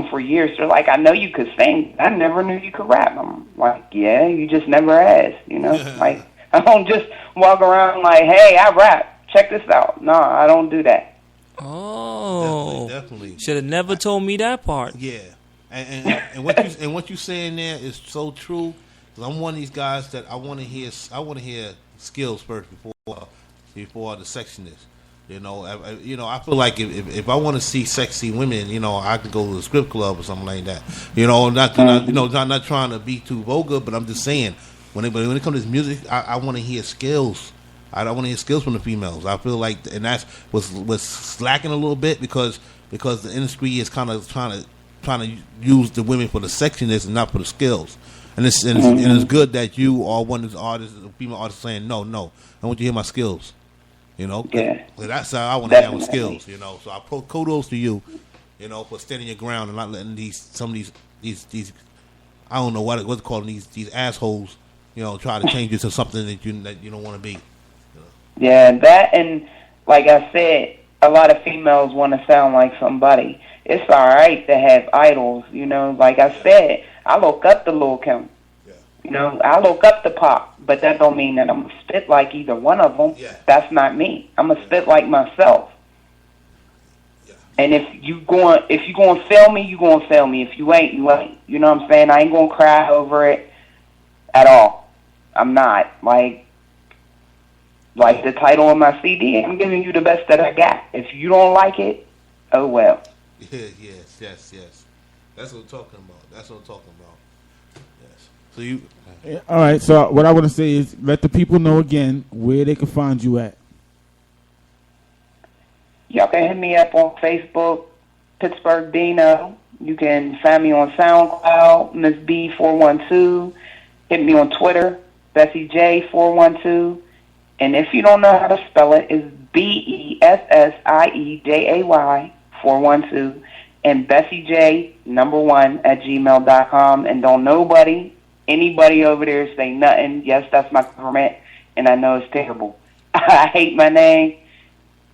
them for years. They're like, I know you could sing. I never knew you could rap. I'm like, yeah, you just never asked, you know? Like, I don't just walk around like, hey, I rap. Check this out. No, I don't do that. Oh, definitely. Should have never told me that part. Yeah, and what you saying there is so true. 'Cause I'm one of these guys that I want to hear skills first before the sexiness. You know, I feel like if I want to see sexy women, you know, I could go to the strip club or something like that. You know, not trying to be too vulgar, but I'm just saying when it comes to this music, I want to hear skills. I don't want to hear skills from the females. I feel like, and that's was slacking a little bit because the industry is kind of trying to use the women for the sexiness and not for the skills. And it's good that you are one of the artists, the female artists, saying no, I want you to hear my skills. You know, yeah. That's how I want to have with skills. You know, so I kudos to you, you know, for standing your ground and not letting some of these I don't know what to call them, these assholes, you know, try to change you to something that you don't want to be. Yeah, that, and like I said, a lot of females want to sound like somebody. It's all right to have idols, you know. Like I said, I look up to Lil' Kim. Yeah. You know, I look up to Pop, but that don't mean that I'm going to spit like either one of them. Yeah. That's not me. I'm going to spit like myself. Yeah. And if you going to fail me, you going to fail me. If you ain't, you ain't. You know what I'm saying? I ain't going to cry over it at all. I'm not. Like the title of my CD, I'm giving you the best that I got. If you don't like it, oh well. Yeah, yes. That's what I'm talking about. Yes. So you. Yeah, all right. So what I want to say is, let the people know again where they can find you at. Y'all can hit me up on Facebook, Pittsburgh Dino. You can find me on SoundCloud, Miss B412. Hit me on Twitter, Bessie J412. And if you don't know how to spell it, it's BESSIEJAY 412 and BessieJ1 @gmail.com. And don't anybody over there say nothing. Yes, that's my government, and I know it's terrible. I hate my name.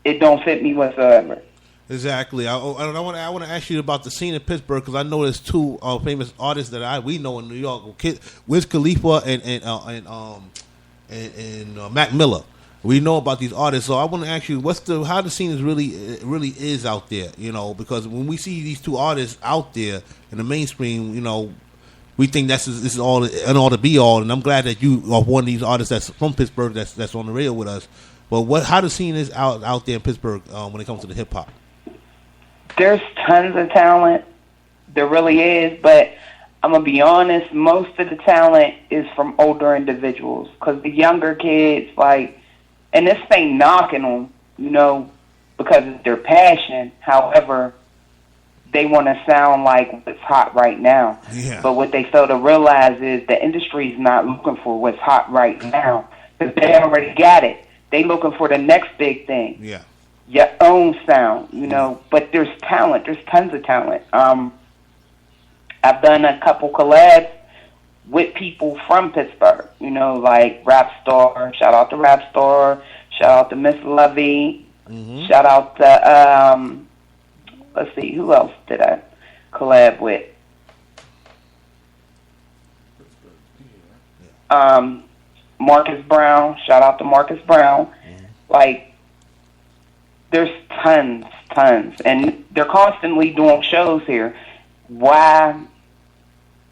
It don't fit me whatsoever. Exactly. I want to ask you about the scene in Pittsburgh because I know there's two famous artists that we know in New York, Wiz Khalifa and Mac Miller. We know about these artists, so I want to ask you, how the scene really is out there, you know? Because when we see these two artists out there in the mainstream, you know, we think this is all and all to be all. And I'm glad that you are one of these artists that's from Pittsburgh that's on the radio with us. But how the scene is out there in Pittsburgh when it comes to the hip hop? There's tons of talent. There really is, but I'm going to be honest, most of the talent is from older individuals because the younger kids, and this ain't knocking them, you know, because it's their passion. However, they want to sound like what's hot right now. Yeah. But what they fail to realize is the industry is not looking for what's hot right now because they already got it. They looking for the next big thing. Yeah. Your own sound, you know, but there's talent. There's tons of talent. I've done a couple collabs with people from Pittsburgh, you know, like Rap Star. Shout out to Rap Star. Shout out to Miss Lovey. Mm-hmm. Shout out to, let's see, who else did I collab with? Marcus Brown. Shout out to Marcus Brown. Mm-hmm. There's tons. And they're constantly doing shows here. Why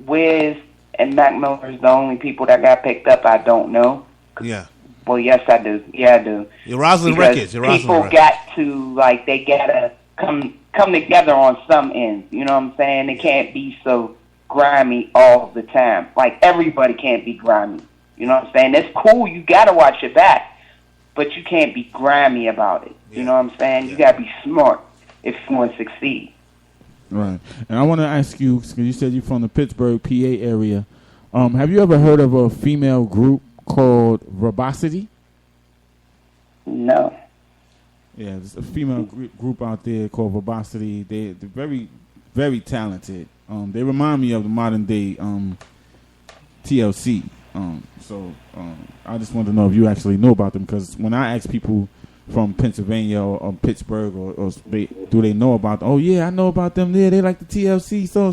Wiz and Mac Miller is the only people that got picked up, I don't know. Yeah. Well, yes, I do. Yeah, I do. Your Rosalind Records. People got to, they got to come together on some ends. You know what I'm saying? They can't be so grimy all the time. Everybody can't be grimy. You know what I'm saying? It's cool. You got to watch your back. But you can't be grimy about it. Yeah. You know what I'm saying? Yeah. You got to be smart if you want to succeed. Right. And I want to ask you, because you said you're from the Pittsburgh, PA area. Have you ever heard of a female group called Verbosity? No. Yeah, there's a female group out there called Verbosity. They're very, very talented. They remind me of the modern day TLC. I just want to know if you actually know about them, because when I ask people from Pennsylvania or Pittsburgh or do they know about? Oh yeah, I know about them. Yeah, they like the TLC. So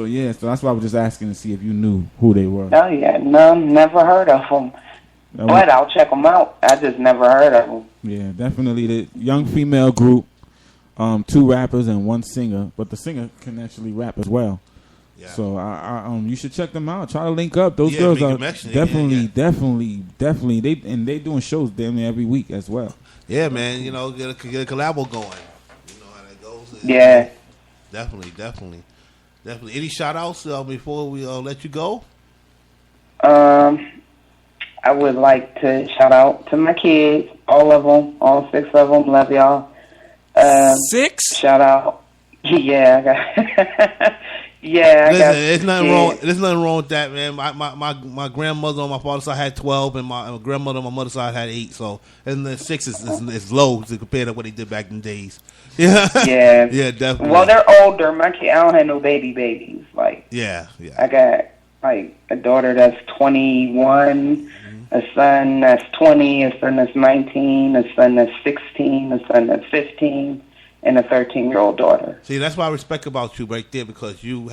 yeah, so that's why I was just asking to see if you knew who they were. Oh yeah, no, never heard of them. But I'll check them out. I just never heard of them. Yeah, definitely the young female group, 2 rappers and 1 singer, but the singer can actually rap as well. Yeah. So you should check them out. Try to link up. Those girls are definitely. They doing shows damn near every week as well. Yeah, man. You know, get a collabo going. You know how that goes. Yeah. Definitely. Any shout outs before we let you go? I would like to shout out to my kids, all of them, all 6 of them. Love y'all. 6? Shout out. Yeah, I got. Yeah, listen, there's nothing wrong. There's nothing wrong with that, man. My grandmother on my father's side had 12, and my grandmother on my mother's side had 8. So, and the 6 is low to compare to what they did back in the days. Yeah, yeah, definitely. Well, they're older. My kid, I don't have no babies. Like, yeah. I got like a daughter that's 21, a son that's 20, a son that's 19, a son that's 16, a son that's 15. And a 13-year-old daughter. See, that's what I respect about you right there, because you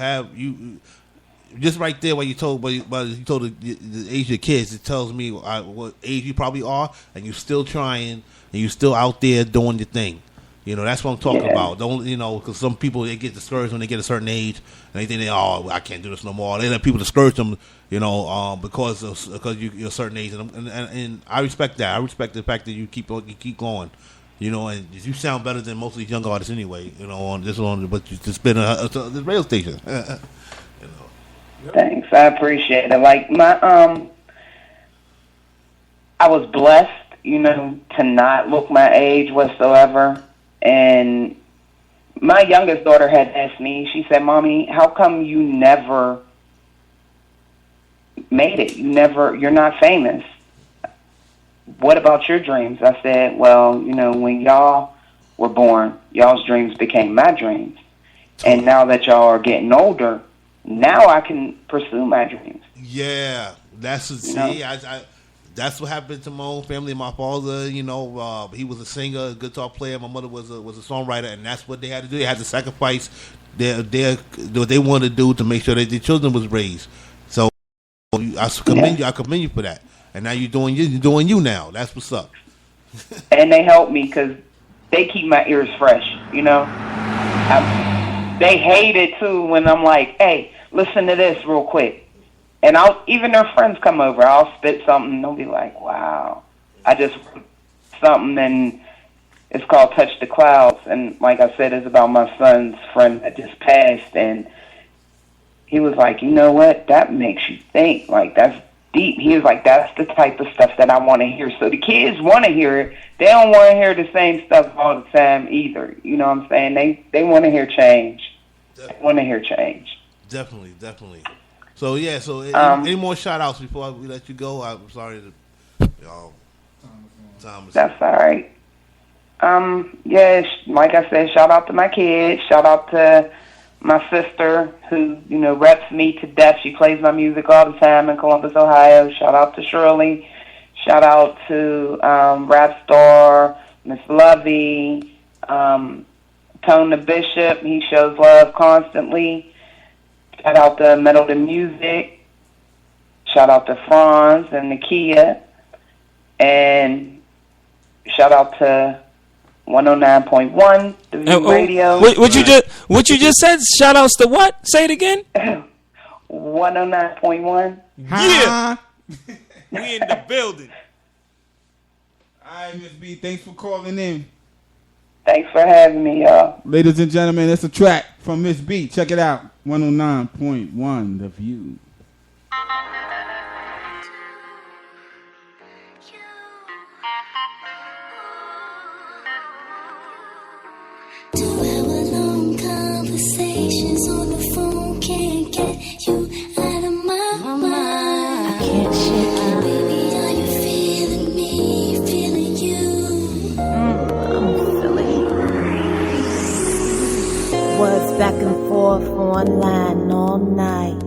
just right there when you told the age of your kids, it tells me what age you probably are, and you're still trying, and you're still out there doing your thing. You know, that's what I'm talking about. Don't because some people, they get discouraged when they get a certain age, and they think I can't do this no more. They let people discourage them, because you're a certain age, and I respect that. I respect the fact that you keep going. And you sound better than most of these young artists anyway. But you just been this radio station. Thanks, I appreciate it. Like I was blessed, to not look my age whatsoever. And my youngest daughter had asked me. She said, "Mommy, how come you never made it? You're not famous. What about your dreams?" I said, well, when y'all were born, y'all's dreams became my dreams. And now that y'all are getting older, now I can pursue my dreams. Yeah, that's what happened to my own family. My father, he was a singer, a guitar player. My mother was a songwriter, and that's what they had to do. They had to sacrifice what they wanted to do to make sure that their children was raised. So I commend you. I commend you for that. And now you're doing you now. That's what's up. And they help me because they keep my ears fresh, They hate it, too, when I'm like, hey, listen to this real quick. And even their friends come over. I'll spit something, and they'll be like, wow. I just wrote something, and it's called Touch the Clouds. And like I said, it's about my son's friend that just passed. And he was like, you know what? That makes you think. Like, that's deep. He was like, that's the type of stuff that I want to hear. So the kids want to hear it. They don't want to hear the same stuff all the time either. You know what I'm saying? They want to hear change. Definitely. They want to hear change. Definitely. So yeah. So any more shout outs before we let you go? I'm sorry to Thomas. That's all right. Yeah. Like I said, shout out to my kids. Shout out to my sister, who, reps me to death. She plays my music all the time in Columbus, Ohio. Shout out to Shirley. Shout out to Rap Star, Miss Lovey, Tone the Bishop. He shows love constantly. Shout out to Metal to Music. Shout out to Franz and Nakia. And shout out to 109.1, the View Radio. What you just said? Shout outs to what? Say it again. 109.1. Yeah. We in the building. All right, Miss B, thanks for calling in. Thanks for having me, y'all. Ladies and gentlemen, it's a track from Miss B. Check it out. 109.1, The View. Conversations on the phone can't get you out of my mind. I can't shake it. Baby, are you feeling me? Feeling you? I'm feeling you. Words back and forth online all night.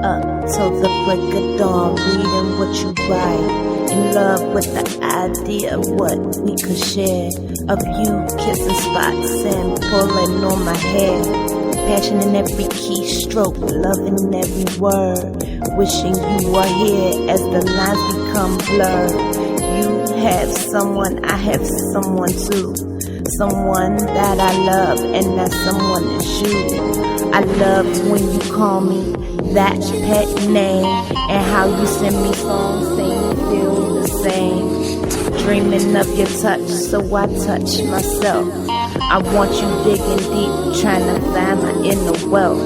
up till the break of dawn, reading what you write. In love with the idea of what we could share. Of you kissing spots and pulling on my hair. Passion in every keystroke, loving in every word. Wishing you were here as the lines become blurred. You have someone, I have someone too. Someone that I love, and that someone is you. I love when you call me that pet name, and how you send me songs saying you feel the same. Dreaming of your touch, so I touch myself. I want you digging deep, trying to find my inner wealth.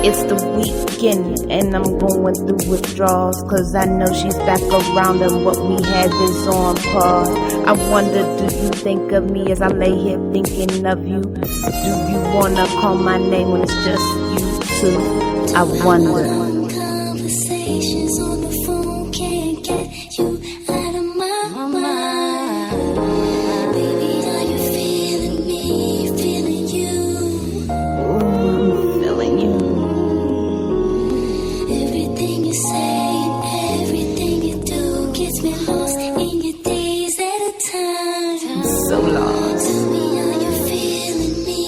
It's the weekend and I'm going through withdrawals, cause I know she's back around and what we had is on pause. I wonder, do you think of me as I lay here thinking of you? Do you wanna call my name when it's just you two? I wonder. Conversations on the phone can't get you out of my mind. Baby, are you feeling me, feeling you? Ooh, I'm feeling you. Everything you say and everything you do gets me lost in your days at a time. I'm so lost. Tell me, are you feeling me,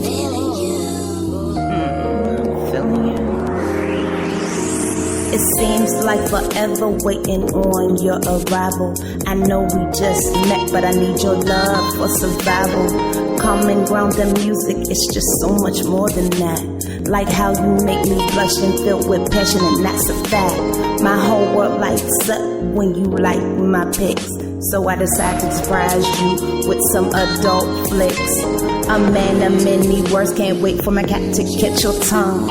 feeling you? I'm feeling you. It seems like forever waiting on your arrival. I know we just met, but I need your love for survival. Common ground and music, it's just so much more than that. Like how you make me blush and filled with passion, and that's a fact. My whole world lights up when you like my pics. So I decided to surprise you with some adult flicks. A man of many words, can't wait for my cat to catch your tongue.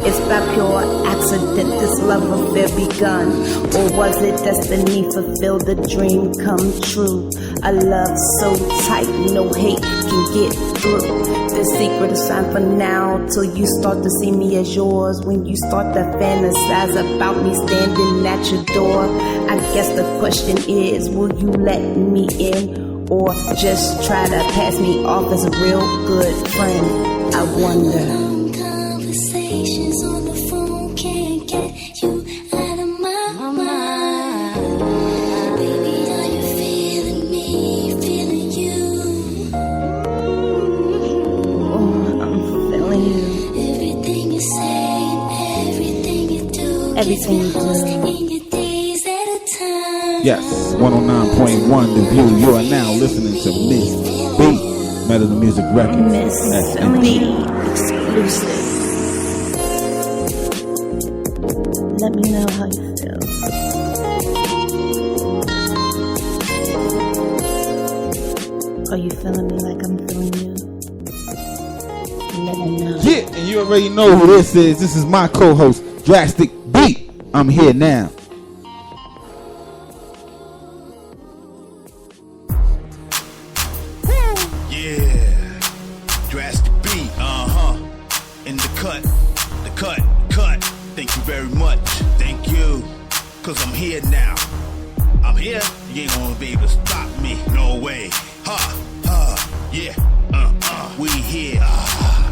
It's by pure accident this love affair begun. Or was it destiny, fulfill the dream come true? A love so tight, no hate can get through. The secret is signed for now, till you start to see me as yours. When you start to fantasize about me standing at your door, I guess the question is, will you let me in? Or just try to pass me off as a real good friend? I wonder. Conversations on the phone can't get you out of my mind. Baby, are you feeling me, feeling you? Oh, I'm feeling you. Everything you say and everything you do Everything you gets me lost do. in your days at a time. Yes, 109.1 The View. You are now listening to Miss B, Metal Music Records. Miss B exclusive. Let me know how you feel. Are you feeling me like I'm feeling you? Let me know. Yeah, and you already know who this is. This is my co-host, Drastic B. I'm here now. Yeah, Drastic B, in the cut, thank you very much, thank you, cause I'm here now, I'm here, you ain't gonna be able to stop me, no way, yeah, we here,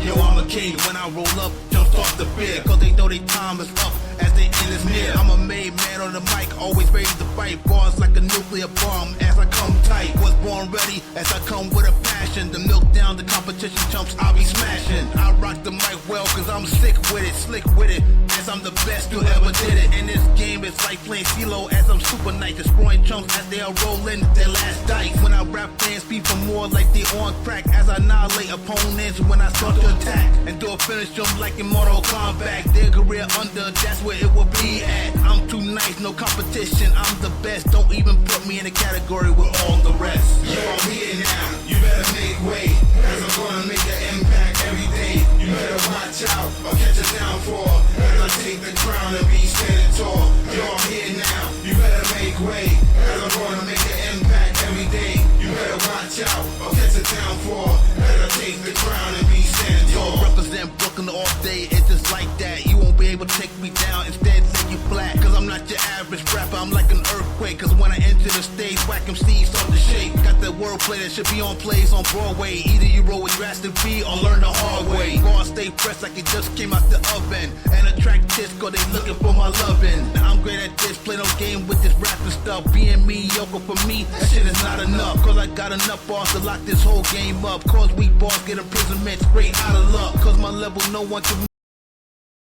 yo, I'm a king, when I roll up, jump off the bed, cause they know they time is up, as the end is near, I'm a made man on the mic, always ready to fight, bars like a nuclear bomb, as I come tight, was born ready, as I come with a passion, to milk down the competition chumps, I'll be smashing, I rock the mic well, cause I'm sick with it, slick with it, as I'm the best who ever did it, in this game it's like playing CeeLo, as I'm super nice, destroying chumps as they are rolling their last dice, when I rap fans speak for more like they on crack, as I annihilate opponents when I start to attack, and do a finish them like in Mortal Kombat, their career under, that's where it will be at, I'm too nice, no competition, I'm the best, don't even put me in a category with all the rest. Yo, I'm here now, you better make way, as I'm gonna make an impact every day, you better watch out, or catch a downfall, as I take the crown and be standing tall. Yo, I'm here now, you better make way, as I'm gonna make an impact every day, you better watch out, or catch a downfall, as I take the crown and be standing tall. Yo, represent Brooklyn all day, it's just like that, you won't be able to take me down, instead lay you flat, cause I'm not your average rapper, I'm like an earthquake, cause when I enter the stage, whack MCs start to shake, got that wordplay that should be on plays on Broadway. Either you roll with your ass to be or learn the hard way. Raw, stay fresh like it just came out the oven. And attract chicks cause they looking for my lovin'. I'm great at this, play no game with this rapping stuff. Being mediocre for me, that shit is not enough. Cause I got enough bars to lock this whole game up. Cause weak bars get imprisonment straight out of luck. Cause my level no one can